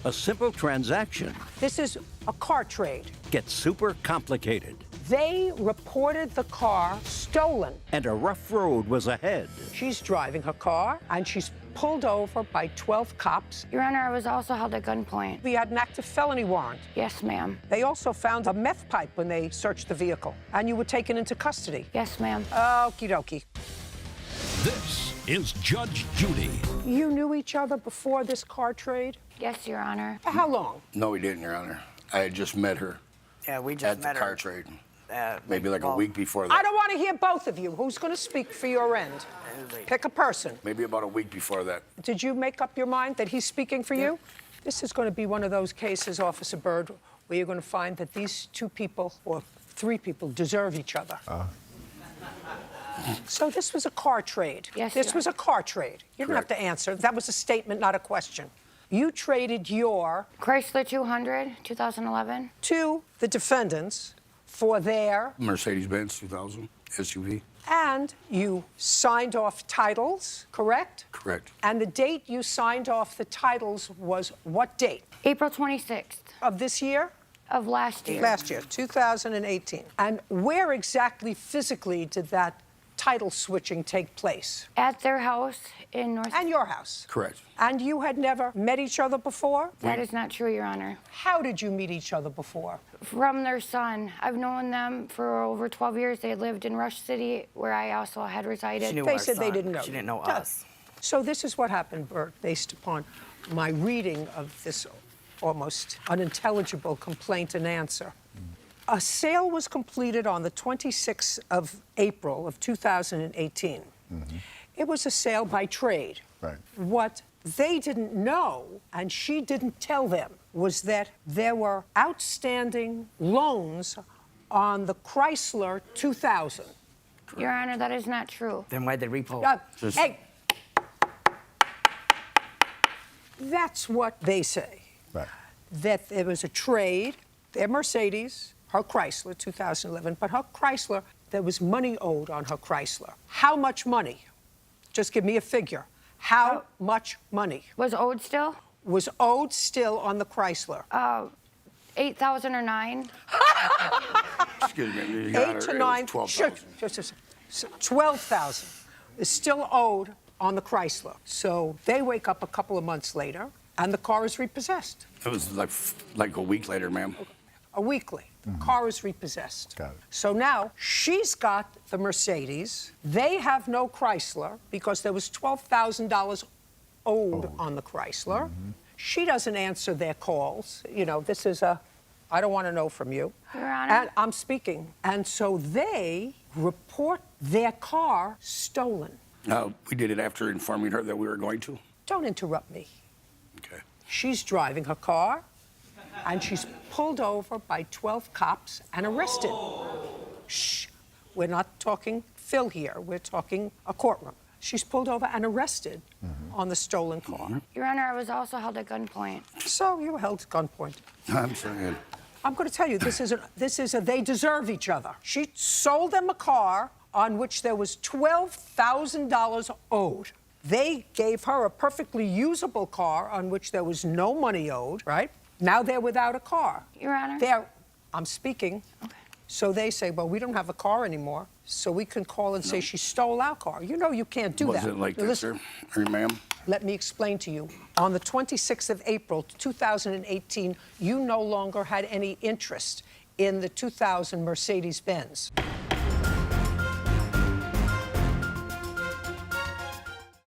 A simple transaction This is a car trade. gets super complicated, They reported the car stolen. and a rough road was ahead. She's driving her car, and she's pulled over by 12 cops. Your Honor, I was also held at gunpoint. We had an active felony warrant. Yes, ma'am. They also found a meth pipe when they searched the vehicle, and you were taken into custody. Yes, ma'am. Okie dokie. This is Judge Judy. You knew each other before this car trade? Yes, Your Honor. For how long? No, we didn't, Your Honor. I had just met her Yeah, we just at the met car her. trade. Maybe like a well, week before I that. don't want to hear both of you. Who's going to speak for your end? Pick a person. Maybe about a week before that. Did you make up your mind that he's speaking for you? This is going to be one of those cases, Officer Byrd, where you're going to find that these two people, or three people, deserve each other. So this was a car trade. Yes, This Your was a car trade. You didn't have Correct. to answer. That was a statement, not a question. You traded your Chrysler 200, 2011. to the defendants for their, Mercedes-Benz 2000 SUV. and you signed off titles, correct? Correct. And the date you signed off the titles was what date? April 26th Of this year? of last year. Last year, 2018. And where exactly physically did that title switching take place? At their house in North... And your house? Correct. And you had never met each other before? That is not true, Your Honor. How did you meet each other before? From their son. I've known them for over 12 years. They lived in Rush City, where I also had resided. She knew They our said they son. didn't know. She didn't know Yeah. us. So this is what happened, Bert, based upon my reading of this almost unintelligible complaint and answer. A sale was completed on the 26th of April of 2018. It was a sale by trade. Right. What they didn't know, and she didn't tell them, was that there were outstanding loans on the Chrysler 2000. Your Honor, that is not true. Then why'd they repo? Hey, that's what they say. Right. That there was a trade, their Mercedes, her Chrysler 2011, but her Chrysler, there was money owed on her Chrysler. How much money? Just give me a figure. How much money Was owed still? was owed still on the Chrysler? 8,000 or 9. Excuse me. You got 8 her. to It was 9, 12,000. just 12,000 is still owed on the Chrysler. So they wake up a couple of months later, and the car is repossessed. It was like a week later, ma'am. A weekly. Car is repossessed. Got it. So now she's got the Mercedes. They have no Chrysler because there was $12,000 owed on the Chrysler. She doesn't answer their calls. You know, this is a, I don't want to know from you. Your Honor. And I'm speaking. And so they report their car stolen. We did it after informing her that we were going to. Don't interrupt me. Okay. She's driving her car, and she's pulled over by 12 cops and arrested. Shh. We're not talking Phil here. We're talking a courtroom. She's pulled over and arrested on the stolen car. Your Honor, I was also held at gunpoint. So you were held at gunpoint. I'm sorry. I'm going to tell you, this is a they deserve each other. She sold them a car on which there was $12,000 owed. They gave her a perfectly usable car on which there was no money owed, right? Now they're without a car. Your Honor. I'm speaking. Okay. So they say, well, we don't have a car anymore, so we can call and say she stole our car. You know you can't do that. Was it like Now that, listen, sir? Or ma'am? let me explain to you. On the 26th of April, 2018, you no longer had any interest in the 2000 Mercedes-Benz.